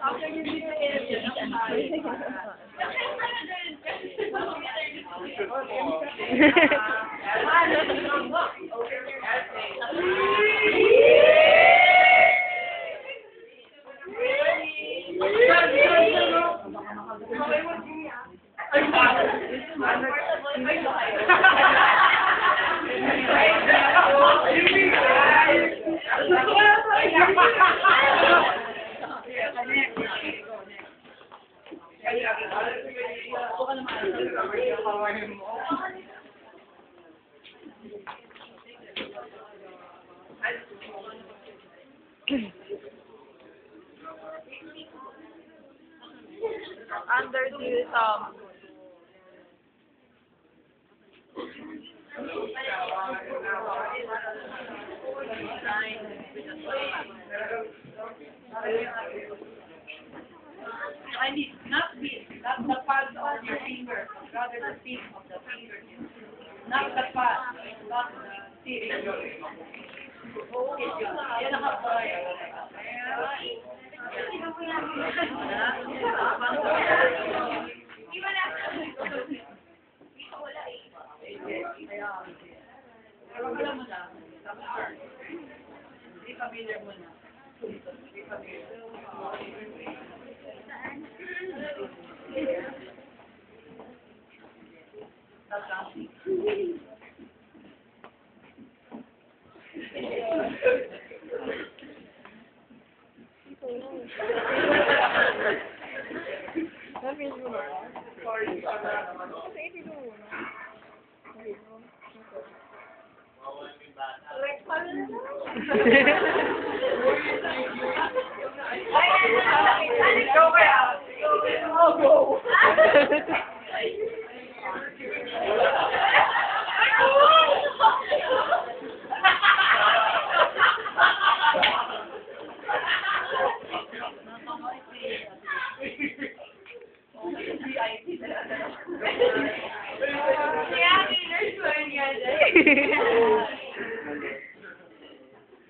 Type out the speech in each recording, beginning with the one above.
After you leave the area, under the I need not the pads on your finger, rather the tip of the finger. Not the pad, not the tip. Yan ang kapay. Alam mo na, hindi familiar mo na. Hindi familiar.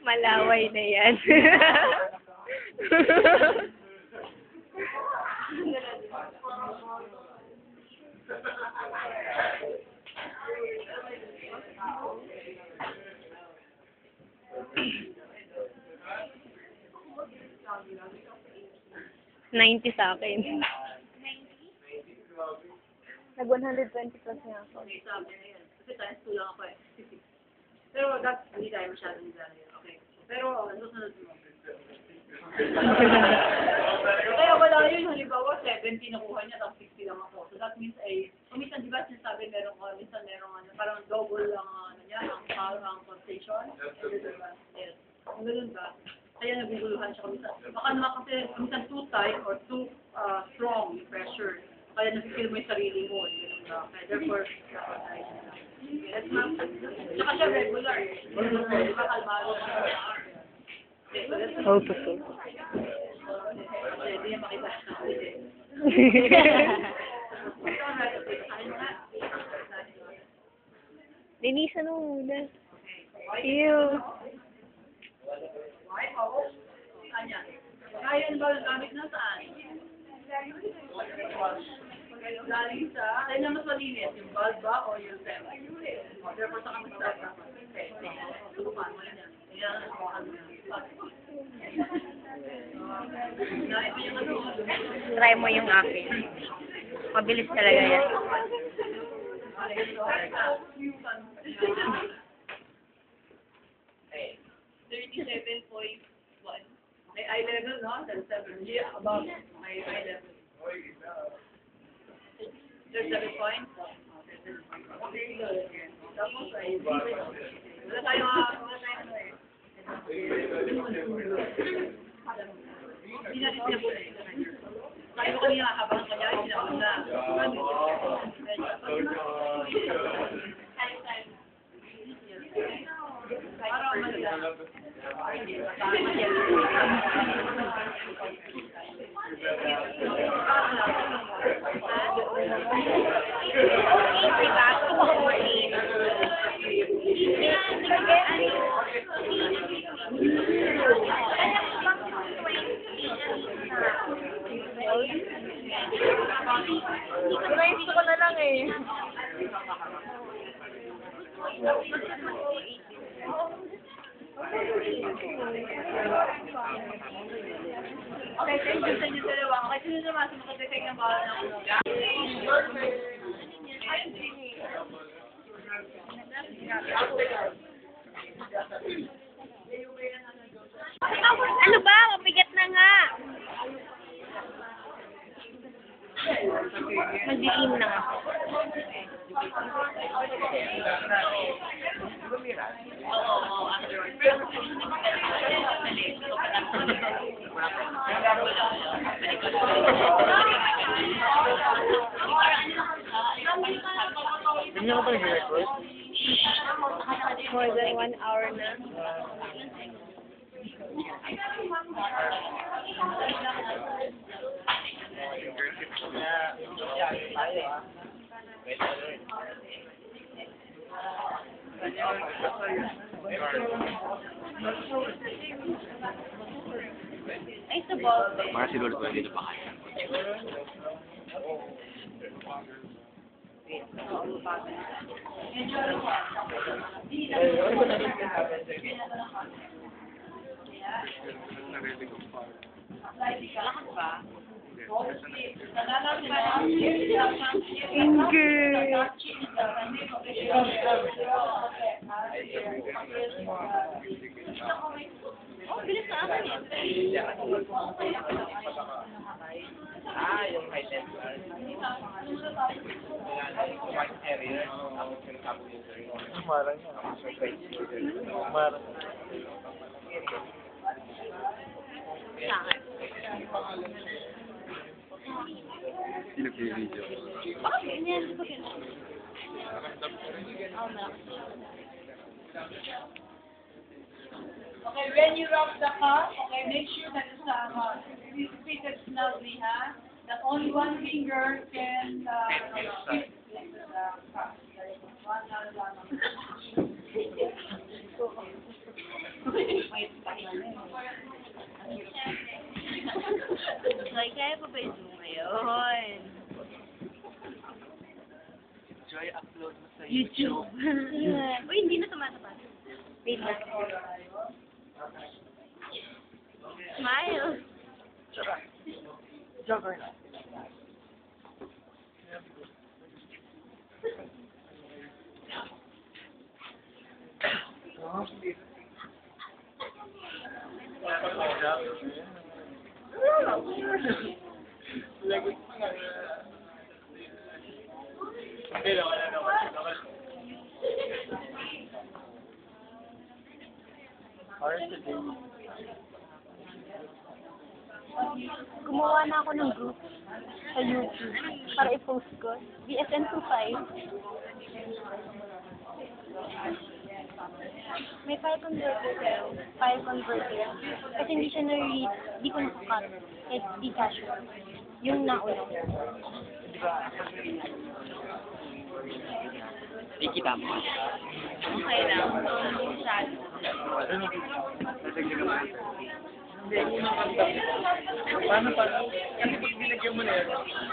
'Malaway na yan. $90 sa akin. Nag-120 plus niya ako. Okay, sabi na yan. Kasi times 2 lang ako eh. Pero that's, hindi tayo masyadong nila. Okay. Pero, susunod mo. Kaya wala yun. Halimbawa, 70 nakuha niya, tapos 60 lang ako. So that means minsan, di ba, sinasabi meron ko, minsan meron parang double ang niya, ang concentration. Yes. Ang ganun ba? Kaya naguguluhan siya minsan. Baka naman kasi minsan too tight or too strong yung pressure. Kaya nafe-feel mo yung sarili mo. Kaya therefore, yes, ma'am. Tsaka siya regular. Di ba kalmado siya? Hold to food. Kasi hindi niya makita. Linisan mo muna. Ew. Kanya. Kaya ba ang gamit na saan? Galing sa, saan na mas malinis? Yung bulb ba o yung stem? Therefore, saan ka mag-start? Subukan mo yan. Yan ang Try mo yung akin. Mabilis talaga yan. 37.1. May eye level, no? 37. Yeah, above. May eye level. 37 point. Tapos ay, wala tayo eh. Hindi natin sinabi eh. Sabi ko kanina, habang kanya, sinabi na. Para malala. Diba? Okay, thank you sa inyo dalawa. Okay, sino naman sa makatitake ng bawal ng ulo? Ano ba? Mabigat na nga. Mag-iim na ako. Hindi ko pa nag-record? More than 1 hour na. Ay, sa ball. Mga siguro ko dito pa kaya. Oh, bilis na akin eh. Yung high temper. White area. Marang yan. Marang. Sa akin. Sino video? Bakit ganyan? Bakit? Oo, malakas. Okay, when you rock the car, okay, make sure that it's fitted snugly, ha? That only one finger can fit the car. Like, kaya pa ba yung Zoom ngayon? Joy, upload mo sa YouTube. Uy, hindi na tumatapat. Wait lang. Smile. Jogger na. Gumawa na ako ng group sa YouTube para i-post ko. BSN 25. May file converter pero file converter. Kasi hindi siya na-read, hindi ko nakakat. Kahit di casual. Yung nauna. Ikita mo. Okay lang. Sad. Paano? Kasi pag binagyan mo na yan,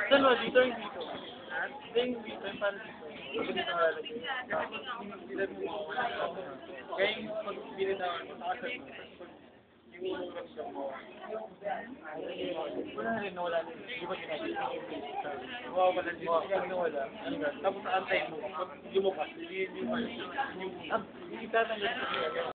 saan mo? Dito yung dito. Dito yung dito, yung parang dito. Dito dito halalagay. Kasi pag bilag mo, kaya yung pag binagyan mo, nakasal mo. Yung reaction mo, wala na rin, wala na rin. Di ba ginagawa? Wow, wala din. Hindi wala. Tapos antay mo. Pag lumukas, hindi mo. Yung itatanggal mo.